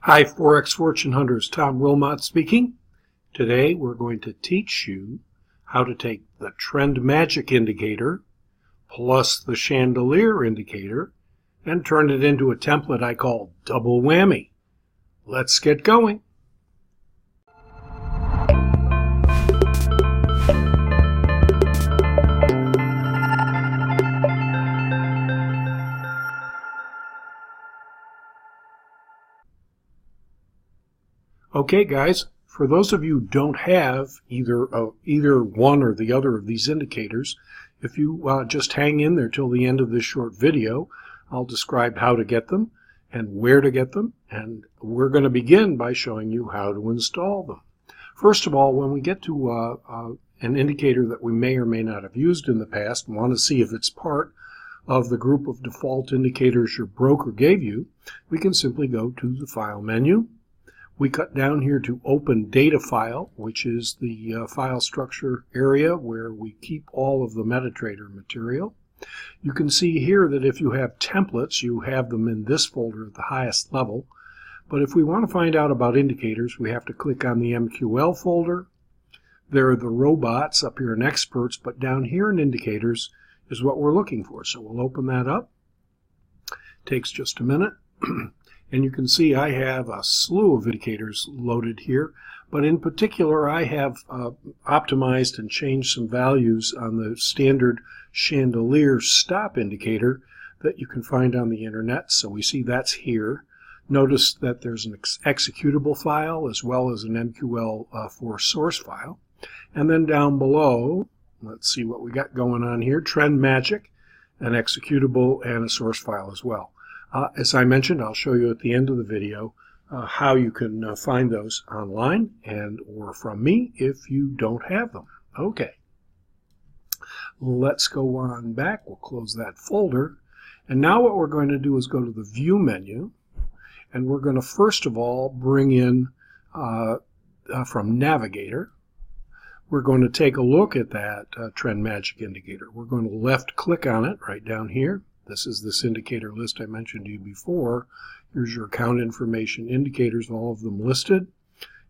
Hi, Forex Fortune Hunters. Tom Wilmot speaking. Today we're going to teach you how to take the Trend Magic indicator plus the Chandelier indicator and turn it into a template I call Double Whammy. Let's get going. Okay, guys, for those of you who don't have either one or the other of these indicators, if you just hang in there till the end of this short video, I'll describe how to get them and where to get them, and we're going to begin by showing you how to install them. First of all, when we get to an indicator that we may or may not have used in the past and want to see if it's part of the group of default indicators your broker gave you, we can simply go to the File menu. We cut down here to Open Data File, which is the file structure area where we keep all of the Metatrader material. You can see here that if you have templates, you have them in this folder at the highest level. But if we want to find out about indicators, we have to click on the MQL folder. There are the robots up here in Experts, but down here in Indicators is what we're looking for. So we'll open that up. Takes just a minute. And you can see I have a slew of indicators loaded here, but in particular I have optimized and changed some values on the standard Chandelier stop indicator that you can find on the internet. So we see that's here. Notice that there's an executable file as well as an MQL source file. And then down below, let's see what we got going on here. Trend Magic, an executable, and a source file as well. As I mentioned, I'll show you at the end of the video how you can find those online and or from me if you don't have them. Okay, let's go on back. We'll close that folder. And now what we're going to do is go to the View menu, and we're going to first of all bring in from Navigator. We're going to take a look at that Trend Magic indicator. We're going to left click on it right down here. This is this indicator list I mentioned to you before. Here's your account information indicators, all of them listed.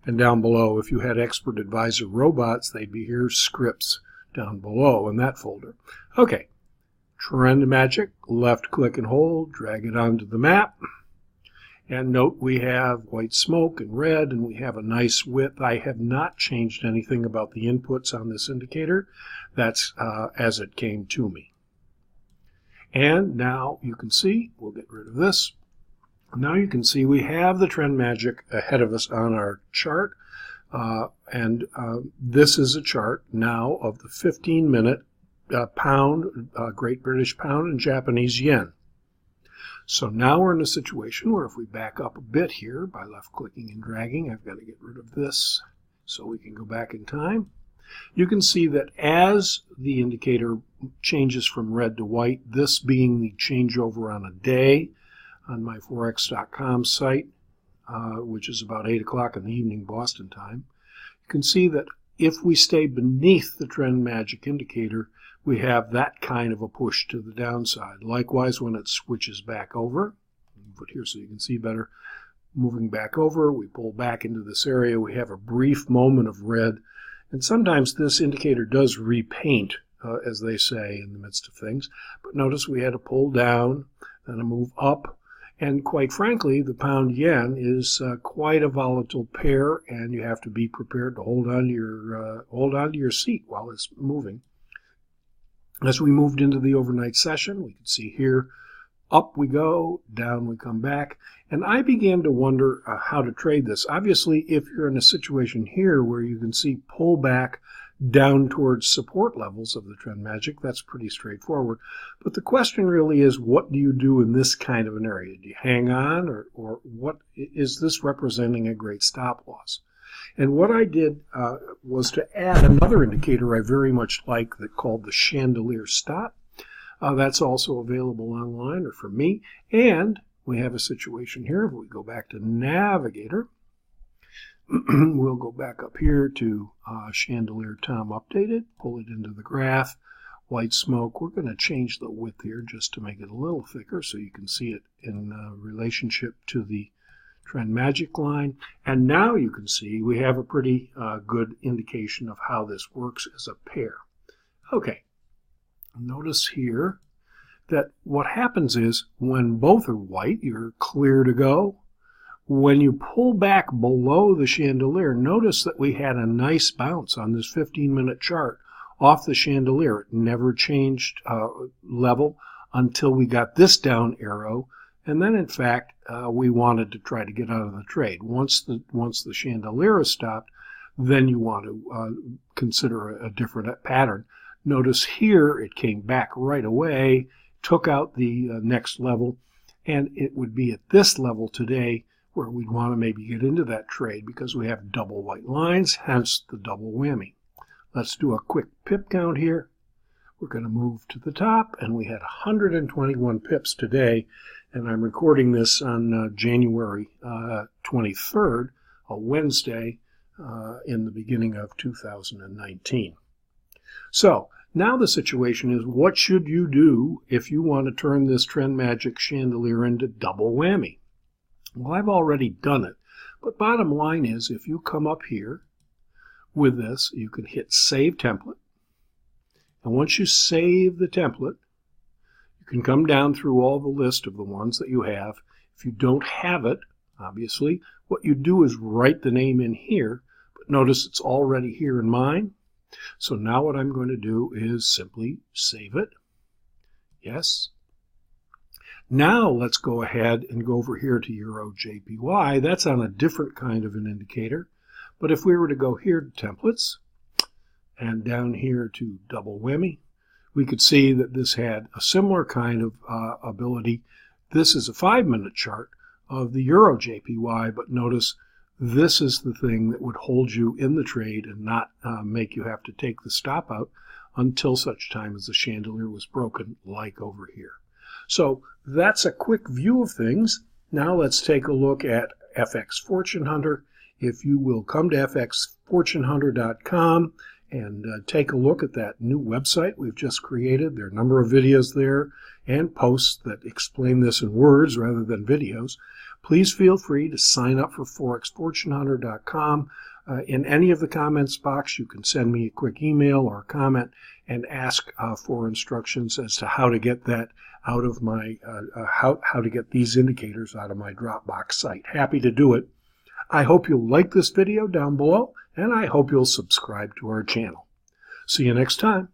And down below, if you had Expert Advisor robots, they'd be here, scripts down below in that folder. Okay, Trend Magic, left click and hold, drag it onto the map. And note we have white smoke and red, and we have a nice width. I have not changed anything about the inputs on this indicator. That's as it came to me. And now you can see, we'll get rid of this. Now you can see we have the Trend Magic ahead of us on our chart. This is a chart now of the 15-minute pound, Great British Pound, and Japanese yen. So now we're in a situation where if we back up a bit here by left-clicking and dragging, I've got to get rid of this so we can go back in time. You can see that as the indicator changes from red to white, this being the changeover on a day on my Forex.com site, which is about 8 o'clock in the evening Boston time, you can see that if we stay beneath the Trend Magic indicator, we have that kind of a push to the downside. Likewise, when it switches back over, put here so you can see better, moving back over, we pull back into this area, we have a brief moment of red. And sometimes this indicator does repaint, as they say, in the midst of things. But notice we had a pull down, then a move up. And quite frankly, the pound yen is quite a volatile pair, and you have to be prepared to hold on to your seat while it's moving. As we moved into the overnight session, we can see here, up we go, down we come back. And I began to wonder how to trade this. Obviously, if you're in a situation here where you can see pullback down towards support levels of the Trend Magic, that's pretty straightforward. But the question really is, what do you do in this kind of an area? Do you hang on, or what is this representing a great stop loss? And what I did was to add another indicator I very much like that called the Chandelier Stop. That's also available online or from me. And we have a situation here. If we go back to Navigator, we'll go back up here to Chandelier Tom Updated, pull it into the graph, white smoke. We're going to change the width here just to make it a little thicker so you can see it in relationship to the trend magic line, and now you can see we have a pretty good indication of how this works as a pair. Okay, notice here that what happens is when both are white, you're clear to go. When you pull back below the chandelier, notice that we had a nice bounce on this 15-minute chart off the chandelier. It never changed level until we got this down arrow, and then in fact we wanted to try to get out of the trade. Once the chandelier is stopped, then you want to consider a different pattern. Notice here it came back right away, took out the next level, and it would be at this level today where we'd want to maybe get into that trade because we have double white lines, hence the double whammy. Let's do a quick pip count here. We're going to move to the top, and we had 121 pips today, and I'm recording this on January 23rd, a Wednesday, in the beginning of 2019. So now the situation is, what should you do if you want to turn this trend magic chandelier into double whammy? Well, I've already done it, but bottom line is, if you come up here with this, you can hit Save Template, and once you save the template, you can come down through all the list of the ones that you have. If you don't have it, obviously, what you do is write the name in here, but notice it's already here in mine. So now what I'm going to do is simply save it. Yes. Now let's go ahead and go over here to Euro.JPY. That's on a different kind of an indicator. But if we were to go here to Templates and down here to Double Whammy, we could see that this had a similar kind of ability. This is a 5-minute chart of the Euro.JPY, but notice this is the thing that would hold you in the trade and not make you have to take the stop out until such time as the chandelier was broken, like over here. So that's a quick view of things. Now let's take a look at FX Fortune Hunter. If you will come to fxfortunehunter.com and take a look at that new website we've just created. There are a number of videos there and posts that explain this in words rather than videos. Please feel free to sign up for fxfortunehunter.com. In any of the comments box, you can send me a quick email or a comment and ask for instructions as to how to get that out of my, how to get these indicators out of my Dropbox site. Happy to do it. I hope you'll like this video down below, and I hope you'll subscribe to our channel. See you next time.